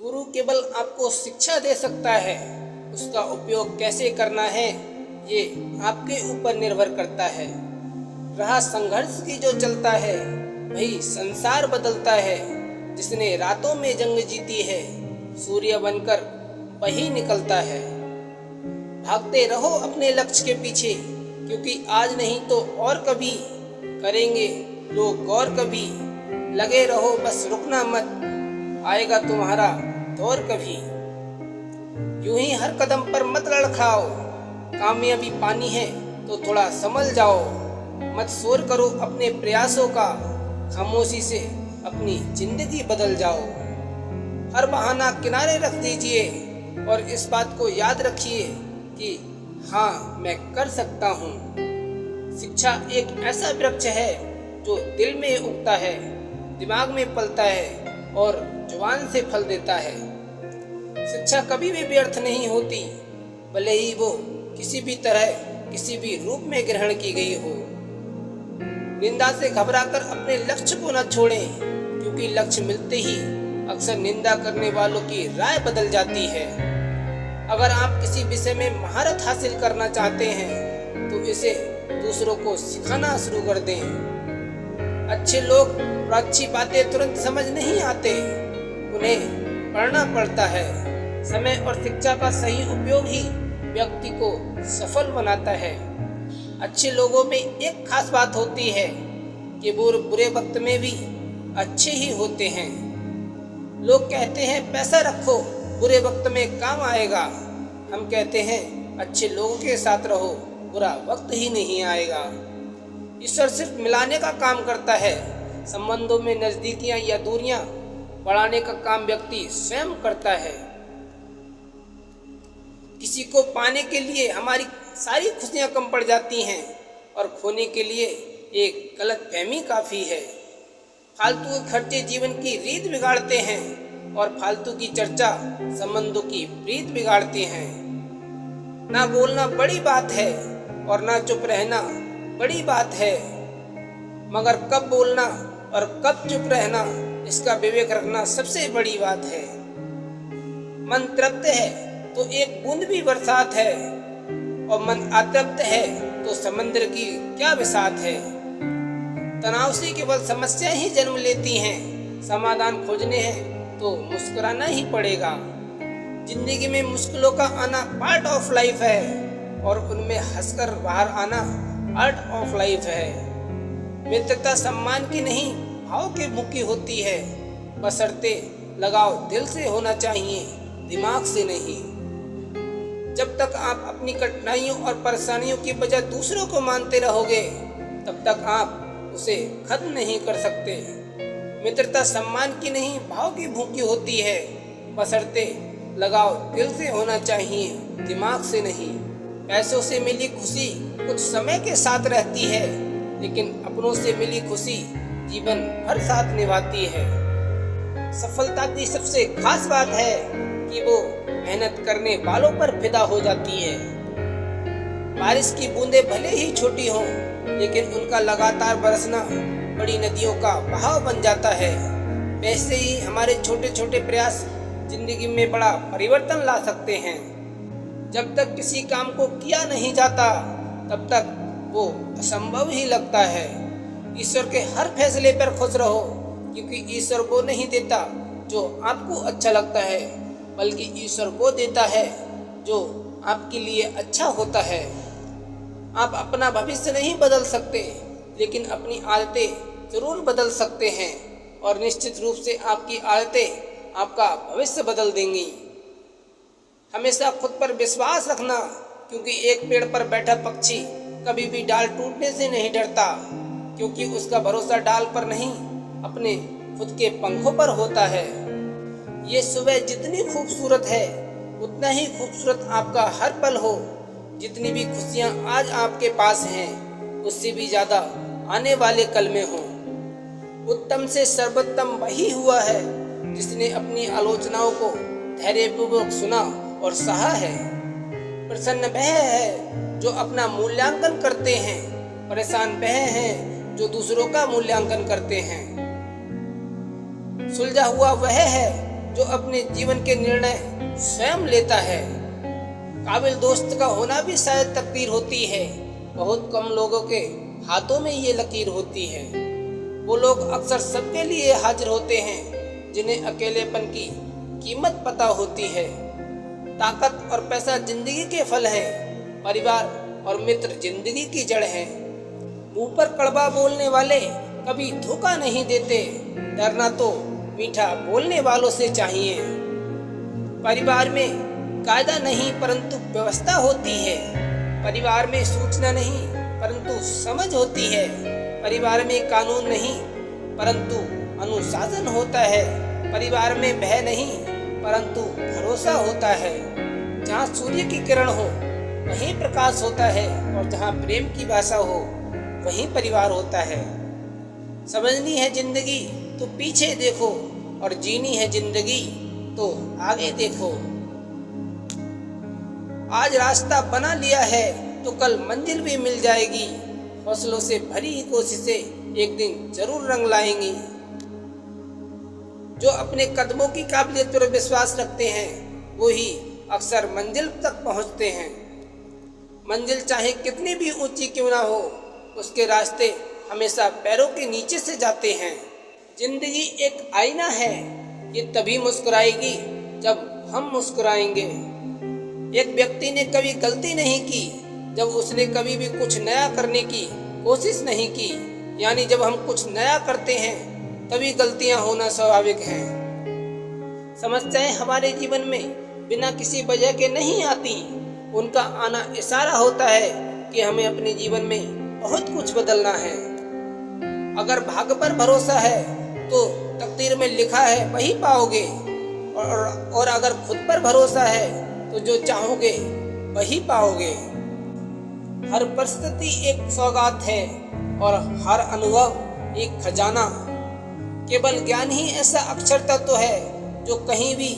गुरु केवल आपको शिक्षा दे सकता है, उसका उपयोग कैसे करना है ये आपके ऊपर निर्भर करता है। रहा संघर्ष की जो चलता है, वही संसार बदलता है। जिसने रातों में जंग जीती है, सूर्य बनकर वही निकलता है। भागते रहो अपने लक्ष्य के पीछे, क्योंकि आज नहीं तो और कभी करेंगे लोग गौर कभी। लगे रहो बस रुकना मत, आएगा तुम्हारा दौर कभी। यूं ही हर कदम पर मत लड़खड़ाओ, कामयाबी पानी है तो थोड़ा संभल जाओ। मत शोर करो अपने प्रयासों का, खामोशी से अपनी जिंदगी बदल जाओ। हर बहाना किनारे रख दीजिए और इस बात को याद रखिए कि हाँ, मैं कर सकता हूँ। शिक्षा एक ऐसा वृक्ष है जो दिल में उगता है, दिमाग में पलता है और जुबान से फल देता है। शिक्षा कभी भी व्यर्थ नहीं होती, भले ही वो किसी भी तरह किसी भी रूप में ग्रहण की गई हो। निंदा से घबराकर अपने लक्ष्य को न छोड़ें, क्योंकि लक्ष्य मिलते ही अक्सर निंदा करने वालों की राय बदल जाती है। अगर आप किसी विषय में महारत हासिल करना चाहते हैं तो इसे दूसरों को सिखाना शुरू कर दें। अच्छे लोग और अच्छी बातें तुरंत समझ नहीं आते, उन्हें पढ़ना पड़ता है। समय और शिक्षा का सही उपयोग ही व्यक्ति को सफल बनाता है। अच्छे लोगों में एक खास बात होती है कि वो बुरे वक्त में भी अच्छे ही होते हैं। लोग कहते हैं पैसा रखो, बुरे वक्त में काम आएगा। हम कहते हैं अच्छे लोगों के साथ रहो, बुरा वक्त ही नहीं आएगा। ईश्वर सिर्फ मिलाने का काम करता है, संबंधों में नजदीकियां या दूरियां बढ़ाने का काम व्यक्ति स्वयं करता है। किसी को पाने के लिए हमारी सारी खुशियां कम पड़ जाती हैं और खोने के लिए एक गलतफहमी काफ़ी है। फालतू खर्चे जीवन की रीत बिगाड़ते हैं और फालतू की चर्चा संबंधों की प्रीत बिगाड़ती हैं। ना बोलना बड़ी बात है और ना चुप रहना बड़ी बात है, मगर कब बोलना और कब चुप रहना, इसका विवेक रखना सबसे बड़ी बात है। मन तृप्त है तो एक बूंद भी बरसात है, और मन अतृप्त है तो समंदर की क्या बिसात है। तनाव से केवल समस्या ही जन्म लेती हैं, समाधान खोजने हैं तो मुस्कुराना ही पड़ेगा। जिंदगी में मुश्किलों का आना पार्ट ऑफ लाइफ है और उनमें हंसकर बाहर आना आर्ट ऑफ लाइफ है। मित्रता सम्मान की नहीं, भाव के मुख की होती है, बशर्ते लगाव दिल से होना चाहिए, दिमाग से नहीं। जब तक आप अपनी कठिनाइयों और परेशानियों की वजह दूसरों को मानते रहोगे, तब तक आप उसे खत्म नहीं कर सकते। मित्रता सम्मान की नहीं, भाव की भूखी होती है, बशर्ते लगाव दिल से होना चाहिए, दिमाग से नहीं। पैसों से मिली खुशी कुछ समय के साथ रहती है, लेकिन अपनों से मिली खुशी जीवन भर साथ निभाती है। सफलता की सबसे खास बात है कि वो मेहनत करने वालों पर फिदा हो जाती है। बारिश की बूंदें भले ही छोटी हों, लेकिन उनका लगातार बरसना बड़ी नदियों का बहाव बन जाता है। वैसे ही हमारे छोटे छोटे प्रयास जिंदगी में बड़ा परिवर्तन ला सकते हैं। जब तक किसी काम को किया नहीं जाता, तब तक वो असंभव ही लगता है। ईश्वर के हर फैसले पर खुश रहो, क्योंकि ईश्वर वो नहीं देता जो आपको अच्छा लगता है, बल्कि ईश्वर वो देता है जो आपके लिए अच्छा होता है। आप अपना भविष्य नहीं बदल सकते, लेकिन अपनी आदतें जरूर बदल सकते हैं, और निश्चित रूप से आपकी आदतें आपका भविष्य बदल देंगी। हमेशा खुद पर विश्वास रखना, क्योंकि एक पेड़ पर बैठा पक्षी कभी भी डाल टूटने से नहीं डरता, क्योंकि उसका भरोसा डाल पर नहीं, अपने खुद के पंखों पर होता है। ये सुबह जितनी खूबसूरत है, उतना ही खूबसूरत आपका हर पल हो। जितनी भी खुशियाँ आज आपके पास हैं, उससे भी ज़्यादा आने वाले कल में हो। उत्तम से सर्वोत्तम वही हुआ है जिसने अपनी आलोचनाओं को धैर्यपूर्वक सुना और सहा है। प्रसन्न वह है जो अपना मूल्यांकन करते हैं, परेशान वह हैं जो दूसरों का मूल्यांकन करते हैं। सुलझा हुआ वह है जो अपने जीवन के निर्णय स्वयं लेता है। काबिल दोस्त का होना भी शायद तकदीर होती है। बहुत कम लोगों के हाथों में ये लकीर होती है। वो लोग अक्सर सबके लिए हाजिर होते हैं जिन्हें अकेलेपन की कीमत पता होती है। ताकत और पैसा जिंदगी के फल हैं, परिवार और मित्र जिंदगी की जड़ हैं। मुंह पर कड़वा बोलने वाले कभी धोखा नहीं देते। डरना तो मीठा बोलने वालों से चाहिए। परिवार में कायदा नहीं परंतु व्यवस्था होती है। परिवार में सूचना नहीं परंतु समझ होती है। परिवार में कानून नहीं परंतु अनुशासन होता है। परिवार में भय नहीं परंतु भरोसा होता है। जहाँ सूर्य की किरण हो वहीं प्रकाश होता है, और जहाँ प्रेम की भाषा हो वहीं परिवार होता है। समझनी है जिंदगी तो पीछे देखो, और जीनी है जिंदगी तो आगे देखो। आज रास्ता बना लिया है तो कल मंजिल भी मिल जाएगी। हौसलों से भरी कोशिशें एक दिन जरूर रंग लाएंगी। जो अपने कदमों की काबिलियत पर विश्वास रखते हैं वो ही अक्सर मंजिल तक पहुंचते हैं। मंजिल चाहे कितनी भी ऊंची क्यों ना हो, उसके रास्ते हमेशा पैरों के नीचे से जाते हैं। जिंदगी एक आईना है, ये तभी मुस्कुराएगी जब हम मुस्कुराएंगे। एक व्यक्ति ने कभी गलती नहीं की जब उसने कभी भी कुछ नया करने की कोशिश नहीं की। यानी जब हम कुछ नया करते हैं तभी गलतियां होना स्वाभाविक है। समस्याएं हमारे जीवन में बिना किसी वजह के नहीं आती। उनका आना इशारा होता है कि हमें अपने जीवन में बहुत कुछ बदलना है। अगर भाग्य पर भरोसा है तो तकदीर में लिखा है वही पाओगे, और अगर खुद पर भरोसा है तो जो चाहोगे वही पाओगे। हर परिस्थिति एक सौगात है और हर अनुभव एक खजाना। केवल ज्ञान ही ऐसा अक्षर तत्व है जो कहीं भी,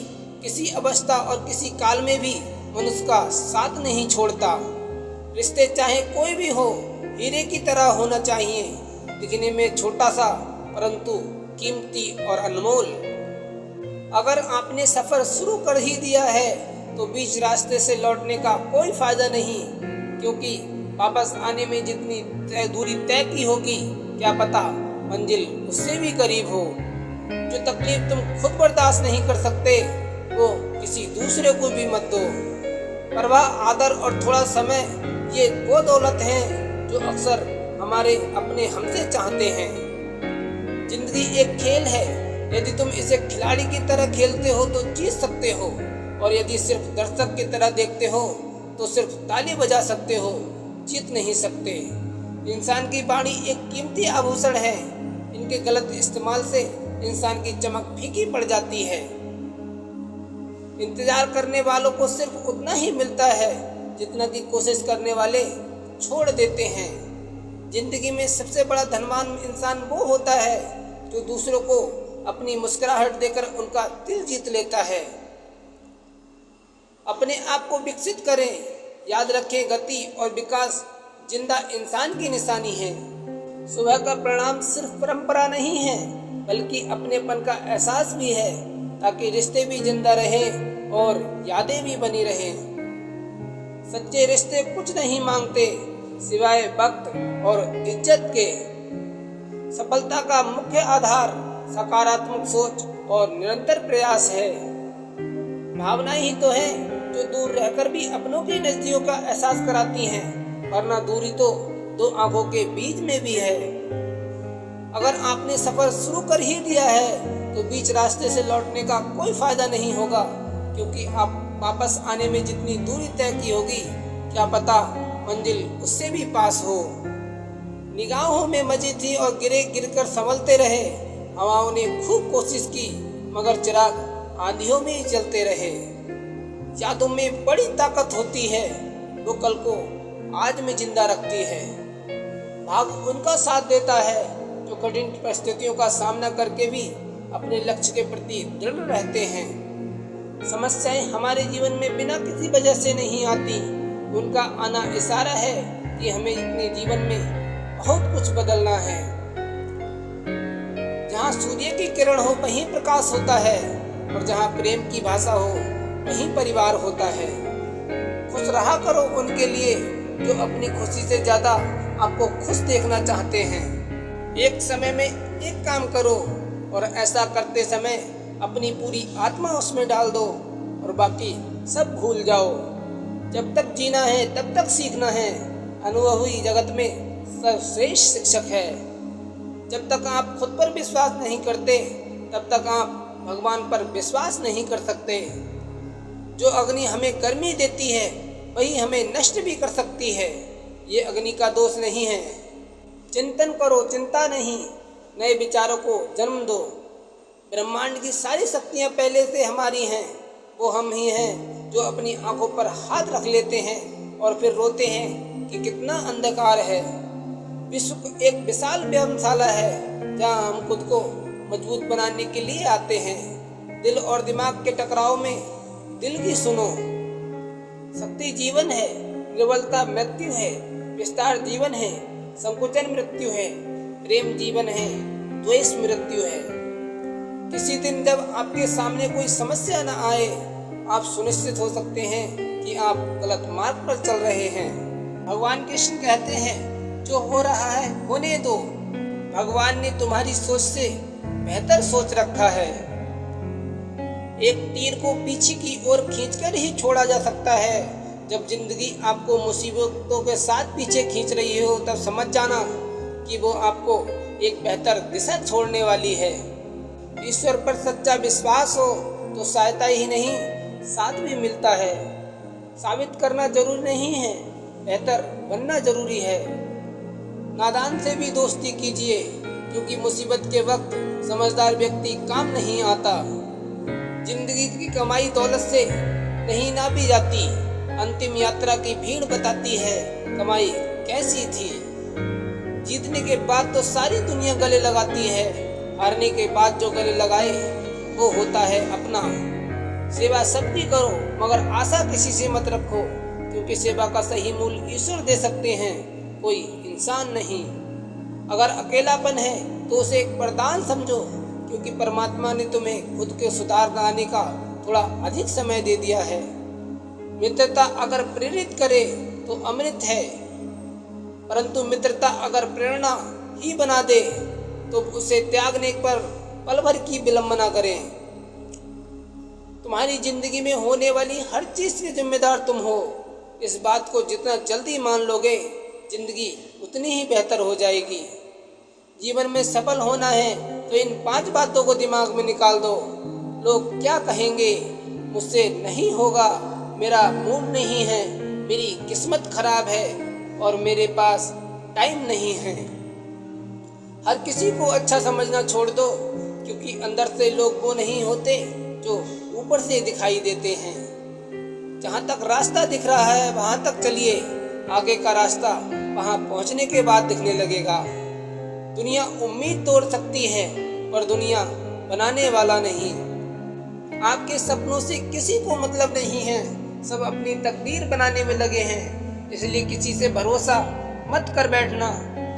किसी अवस्था और किसी काल में भी मनुष्य का साथ नहीं छोड़ता। रिश्ते चाहे कोई भी हो, हीरे की तरह होना चाहिए, दिखने में छोटा सा परंतु कीमती और अनमोल। अगर आपने सफर शुरू कर ही दिया है तो बीच रास्ते से लौटने का कोई फायदा नहीं, क्योंकि वापस आने में जितनी दूरी तय की होगी क्या पता मंजिल उससे भी करीब हो। जो तकलीफ तुम खुद बर्दाश्त नहीं कर सकते वो किसी दूसरे को भी मत दो। परवाह, आदर और थोड़ा समय, ये वो दौलत है जो अक्सर हमारे अपने हमसे चाहते हैं। जिंदगी एक खेल है, यदि तुम इसे खिलाड़ी की तरह खेलते हो तो जीत सकते हो, और यदि सिर्फ दर्शक की तरह देखते हो तो सिर्फ ताली बजा सकते हो, जीत नहीं सकते। इंसान की वाणी एक कीमती आभूषण है। इनके गलत इस्तेमाल से इंसान की चमक फीकी पड़ जाती है। इंतजार करने वालों को सिर्फ उतना ही मिलता है जितना कि कोशिश करने वाले छोड़ देते हैं। जिंदगी में सबसे बड़ा धनवान इंसान वो होता है जो दूसरों को अपनी मुस्कुराहट देकर उनका दिल जीत लेता है। अपने आप को विकसित करें। याद रखें, गति और विकास जिंदा इंसान की निशानी है। सुबह का प्रणाम सिर्फ परंपरा नहीं है बल्कि अपनेपन का एहसास भी है, ताकि रिश्ते भी जिंदा रहें और यादें भी बनी रहें। सच्चे रिश्ते कुछ नहीं मांगते सिवाय वक्त और इज्जत के। सफलता का मुख्य आधार सकारात्मक सोच और निरंतर प्रयास है। भावना ही तो है जो दूर रहकर भी अपनों की नजदीकों का एहसास कराती हैं, वरना दूरी तो दो आंखों के बीच में भी है। अगर आपने सफर शुरू कर ही दिया है तो बीच रास्ते से लौटने का कोई फायदा नहीं होगा, क्योंकि आप वापस आने में जितनी दूरी तय की होगी क्या पता मंजिल उससे भी पास हो। निगाहों में मजी थी और गिरे गिरकर संभलते रहे। हवाओं ने खूब कोशिश की मगर चिराग आंधियों में ही जलते रहे। यादों में बड़ी ताकत होती है, वो कल को आज में जिंदा रखती है। भाग्य उनका साथ देता है जो कठिन परिस्थितियों का सामना करके भी अपने लक्ष्य के प्रति दृढ़ रहते हैं। समस्याएं हमारे जीवन में बिना किसी वजह से नहीं आती, उनका आना इशारा है कि हमें अपने जीवन में बहुत कुछ बदलना है। जहाँ सूर्य की किरण हो वहीं प्रकाश होता है, और जहाँ प्रेम की भाषा हो वहीं परिवार होता है। खुश रहा करो उनके लिए जो अपनी खुशी से ज्यादा आपको खुश देखना चाहते हैं। एक समय में एक काम करो और ऐसा करते समय अपनी पूरी आत्मा उसमें डाल दो और बाकी सब भूल जाओ। जब तक जीना है तब तक सीखना है। अनुभव ही जगत में सर्वश्रेष्ठ शिक्षक है। जब तक आप खुद पर विश्वास नहीं करते तब तक आप भगवान पर विश्वास नहीं कर सकते। जो अग्नि हमें गर्मी देती है वही हमें नष्ट भी कर सकती है। ये अग्नि का दोष नहीं है। चिंतन करो, चिंता नहीं। नए विचारों को जन्म दो। ब्रह्मांड की सारी शक्तियाँ पहले से हमारी हैं। वो हम ही हैं जो अपनी आंखों पर हाथ रख लेते हैं और फिर रोते हैं कि कितना अंधकार है। विश्व एक विशाल व्यायामशाला है जहाँ हम खुद को मजबूत बनाने के लिए आते हैं। दिल और दिमाग के टकराव में दिल की सुनो। शक्ति जीवन है, निर्बलता मृत्यु है। विस्तार जीवन है, संकुचन मृत्यु है। प्रेम जीवन है, द्वेष मृत्यु है। किसी दिन जब आपके सामने कोई समस्या न आए, आप सुनिश्चित हो सकते हैं कि आप गलत मार्ग पर चल रहे हैं। भगवान कृष्ण कहते हैं जो हो रहा है होने दो। भगवान ने तुम्हारी सोच से बेहतर सोच रखा है। एक तीर को पीछे की ओर खींचकर ही छोड़ा जा सकता है। जब जिंदगी आपको मुसीबतों के साथ पीछे खींच रही हो तब समझ जाना कि वो आपको एक बेहतर दिशा छोड़ने वाली है। ईश्वर पर सच्चा विश्वास हो तो सहायता ही नहीं साथ भी मिलता है। साबित करना जरूरी नहीं है, बेहतर बनना जरूरी है। नादान से भी दोस्ती कीजिए क्योंकि मुसीबत के वक्त समझदार व्यक्ति काम नहीं आता। जिंदगी की कमाई दौलत से नहीं नापी जाती। अंतिम यात्रा की भीड़ बताती है कमाई कैसी थी। जीतने के बाद तो सारी दुनिया गले लगाती है। हारने के बाद जो गले लगाए वो होता है अपना। सेवा सबकी करो मगर आशा किसी से मत रखो क्योंकि सेवा का सही मूल्य ईश्वर दे सकते हैं, कोई इंसान नहीं। अगर अकेलापन है तो उसे एक वरदान समझो क्योंकि परमात्मा ने तुम्हें खुद के सुधार लाने का थोड़ा अधिक समय दे दिया है। मित्रता अगर प्रेरित करे तो अमृत है, परंतु मित्रता अगर प्रेरणा ही बना दे तो उसे त्यागने पर पल भर की विलंबना करें। तुम्हारी जिंदगी में होने वाली हर चीज के जिम्मेदार तुम हो। इस बात को जितना जल्दी मान लोगे जिंदगी उतनी ही बेहतर हो जाएगी। जीवन में सफल होना है तो इन 5 बातों को दिमाग में निकाल दो। लोग क्या कहेंगे, मुझसे नहीं होगा, मेरा मूड नहीं है, मेरी किस्मत खराब है और मेरे पास टाइम नहीं है। हर किसी को अच्छा समझना छोड़ दो क्योंकि अंदर से लोग वो नहीं होते जो ऊपर से दिखाई देते हैं। जहाँ तक रास्ता दिख रहा है वहाँ तक चलिए, आगे का रास्ता वहाँ पहुँचने के बाद दिखने लगेगा। दुनिया उम्मीद तोड़ सकती है पर दुनिया बनाने वाला नहीं। आपके सपनों से किसी को मतलब नहीं है, सब अपनी तकदीर बनाने में लगे हैं। इसलिए किसी से भरोसा मत कर बैठना,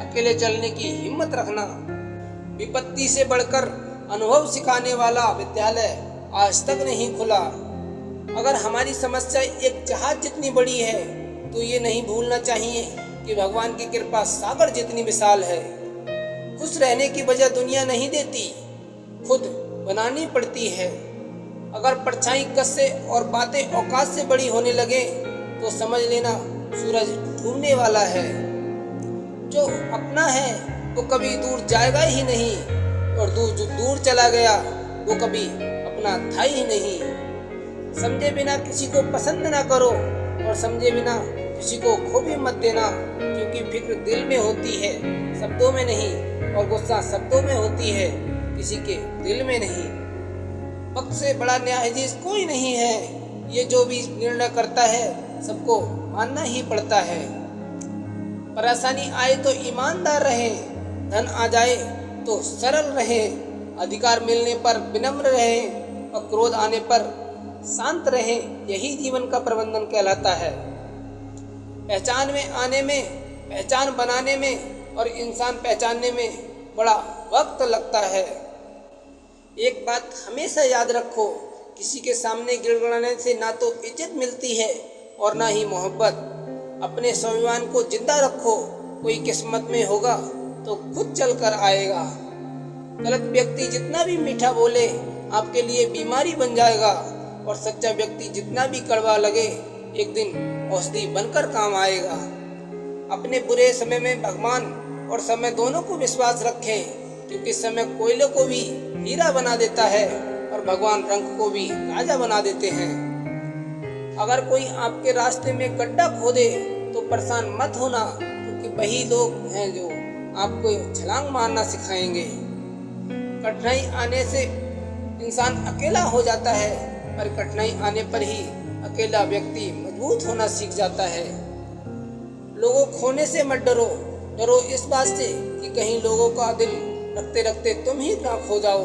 अकेले चलने की हिम्मत रखना। विपत्ति से बढ़कर अनुभव सिखाने वाला विद्यालय आज तक नहीं खुला। अगर हमारी समस्या एक जहाज जितनी बड़ी है तो ये नहीं भूलना चाहिए कि भगवान की कृपा सागर जितनी विशाल है। खुश रहने की वजह दुनिया नहीं देती, खुद बनानी पड़ती है। अगर परछाई कस से और बातें औकात से बड़ी होने लगे तो समझ लेना सूरज डूबने वाला है। जो अपना है वो कभी दूर जाएगा ही नहीं और जो दूर चला गया वो कभी अपना था ही नहीं। समझे बिना किसी को पसंद ना करो और समझे बिना किसी को खो भी मत देना क्योंकि फिक्र दिल में होती है, शब्दों में नहीं, और गुस्सा शब्दों में होती है, किसी के दिल में नहीं। वक्त से बड़ा न्यायाधीश कोई नहीं है। ये जो भी निर्णय करता है सबको मानना ही पड़ता है। परेशानी आए तो ईमानदार रहे, धन आ जाए तो सरल रहे, अधिकार मिलने पर विनम्र रहे और क्रोध आने पर शांत रहे। यही जीवन का प्रबंधन कहलाता है। पहचान में आने में, पहचान बनाने में और इंसान पहचानने में बड़ा वक्त लगता है। एक बात हमेशा याद रखो, किसी के सामने गिड़गिड़ाने से ना तो इज्जत मिलती है और ना ही मोहब्बत। अपने स्वाभिमान को जिंदा रखो, कोई किस्मत में होगा तो खुद चल कर आएगा। गलत व्यक्ति जितना भी मीठा बोले आपके लिए बीमारी बन जाएगा, और सच्चा व्यक्ति जितना भी कड़वा लगे एक दिन औषधि बनकर काम आएगा। अपने बुरे समय में भगवान और समय दोनों को विश्वास रखें, क्योंकि समय कोयले को भी हीरा बना देता है और भगवान रंग को भी राजा बना देते हैं। अगर कोई आपके रास्ते में गड्ढा खोदे तो परेशान मत होना, क्योंकि वही लोग हैं जो आपको छलांग मारना सिखाएंगे। कठिनाई आने से इंसान अकेला हो जाता है, पर कठिनाई आने पर ही अकेला व्यक्ति मजबूत होना सीख जाता है। लोगों खोने से मत डरो, डरो इस बात से कि कहीं लोगों का दिल रखते रखते तुम ही ना खो जाओ।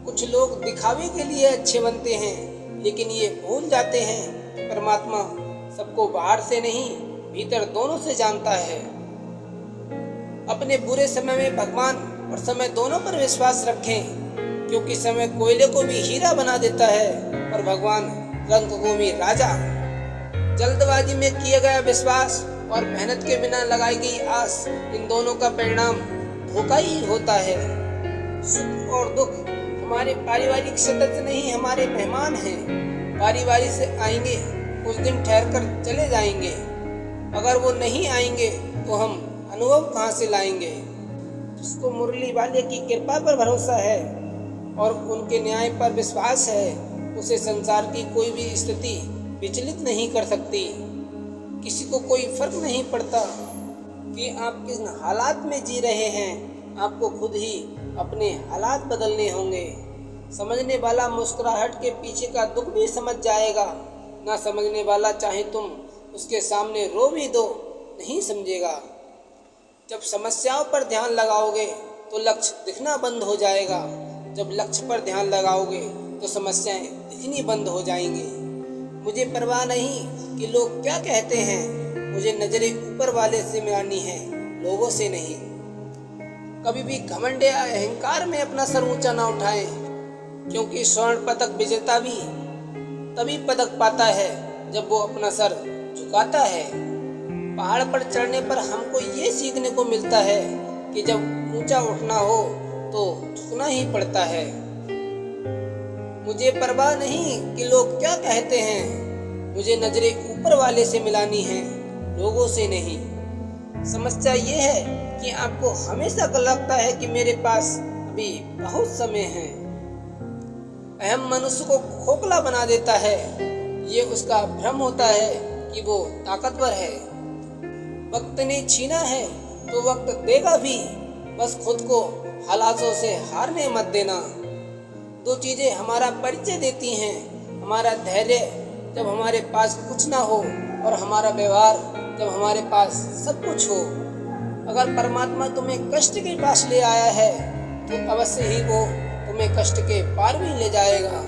कुछ लोग दिखावे के लिए अच्छे बनते हैं, लेकिन ये भूल जाते हैं कि परमात्मा सबको बाहर से नहीं भीतर दोनों से जानता है। अपने बुरे समय में भगवान और समय दोनों पर विश्वास रखें, क्योंकि समय कोयले को भी हीरा बना देता है और भगवान रंग को भी राजा। जल्दबाजी में किया गया विश्वास और मेहनत के बिना लगाई गई आस, इन दोनों का परिणाम धोखा ही होता है। सुख और दुख हमारे पारिवारिक सदस्य नहीं, हमारे मेहमान हैं। बारी बारी से आएंगे, कुछ दिन ठहर कर चले जाएंगे। अगर वो नहीं आएंगे तो हम अनुभव कहाँ से लाएंगे। जिसको मुरली वाले की कृपा पर भरोसा है और उनके न्याय पर विश्वास है, उसे संसार की कोई भी स्थिति विचलित नहीं कर सकती। किसी को कोई फर्क नहीं पड़ता कि आप किस हालात में जी रहे हैं, आपको खुद ही अपने हालात बदलने होंगे। समझने वाला मुस्कुराहट के पीछे का दुख भी समझ जाएगा, ना समझने वाला चाहे तुम उसके सामने रो भी दो नहीं समझेगा। जब समस्याओं पर ध्यान लगाओगे तो लक्ष्य दिखना बंद हो जाएगा, जब लक्ष्य पर ध्यान लगाओगे तो समस्याएं दिखनी बंद हो जाएंगी। मुझे परवाह नहीं कि लोग क्या कहते हैं, मुझे नजरें ऊपर वाले से मिलानी है, लोगों से नहीं। कभी भी घमंड या अहंकार में अपना सर ऊंचा ना उठाएं, क्योंकि स्वर्ण पदक विजेता भी तभी पदक पाता है जब वो अपना सर झुकाता है। पहाड़ पर चढ़ने पर हमको ये सीखने को मिलता है कि जब ऊंचा उठना हो तो झुकना ही पड़ता है। मुझे परवाह नहीं कि लोग क्या कहते हैं, मुझे नजरें ऊपर वाले से मिलानी है, लोगों से नहीं। समस्या ये है कि आपको हमेशा लगता है कि मेरे पास अभी बहुत समय है। अहम मनुष्य को खोखला बना देता है, ये उसका भ्रम होता है कि वो ताकतवर है। वक्त ने छीना है तो वक्त देगा भी, बस खुद को हालातों से हारने मत देना। दो चीजें हमारा परिचय देती हैं, हमारा धैर्य जब हमारे पास कुछ ना हो और हमारा व्यवहार जब हमारे पास सब कुछ हो। अगर परमात्मा तुम्हें कष्ट के पास ले आया है तो अवश्य ही वो तुम्हें कष्ट के पार भी ले जाएगा।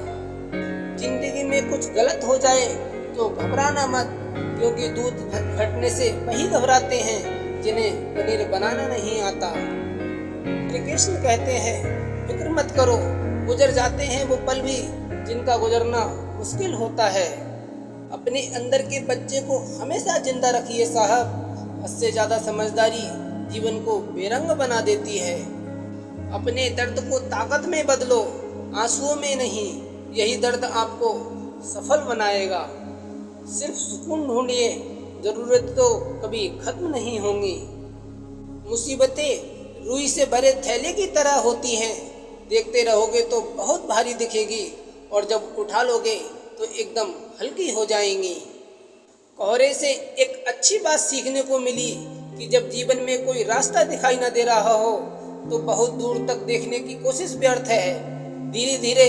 जिंदगी में कुछ गलत हो जाए तो घबराना मत, क्योंकि दूध फटने से वही घबराते हैं जिन्हें पनीर बनाना नहीं आता। श्री कृष्ण कहते हैं फिक्र मत करो, गुजर जाते हैं वो पल भी जिनका गुजरना मुश्किल होता है। अपने अंदर के बच्चे को हमेशा जिंदा रखिए साहब, इससे ज्यादा समझदारी जीवन को बेरंग बना देती है। अपने दर्द को ताकत में बदलो, आंसुओं में नहीं, यही दर्द आपको सफल बनाएगा। सिर्फ सुकून ढूंढिए, जरूरत तो कभी खत्म नहीं होंगी। मुसीबतें रुई से भरे थैले की तरह होती हैं, देखते रहोगे तो बहुत भारी दिखेगी और जब उठा लोगे तो एकदम हल्की हो जाएंगी। कोहरे से एक अच्छी बात सीखने को मिली कि जब जीवन में कोई रास्ता दिखाई न दे रहा हो तो बहुत दूर तक देखने की कोशिश व्यर्थ है। धीरे धीरे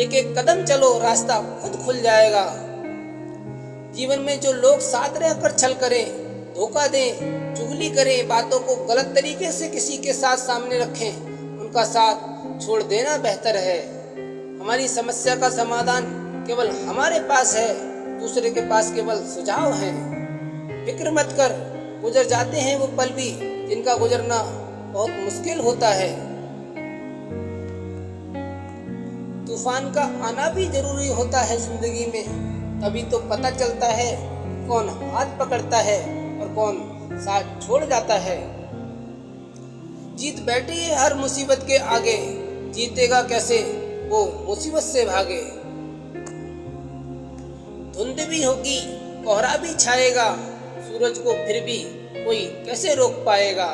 एक एक कदम चलो, रास्ता खुद खुल जाएगा। जीवन में जो लोग साथ रहकर छल करें, धोखा दें, चुगली करें, बातों को गलत तरीके से किसी के साथ सामने रखें, उनका साथ छोड़ देना बेहतर है। हमारी समस्या का समाधान केवल हमारे पास है, दूसरे के पास केवल सुझाव है। फिक्र मत कर, गुजर जाते हैं वो पल भी जिनका गुजरना बहुत मुश्किल होता है। तूफान का आना भी जरूरी होता है जिंदगी में, तभी तो पता चलता है कौन हाथ पकड़ता है और कौन साथ छोड़ जाता है। जीत बैठी है हर मुसीबत के आगे, जीतेगा कैसे वो मुसीबत से भागे। धुंध भी होगी, कोहरा भी छाएगा, सूरज को फिर भी कोई कैसे रोक पाएगा।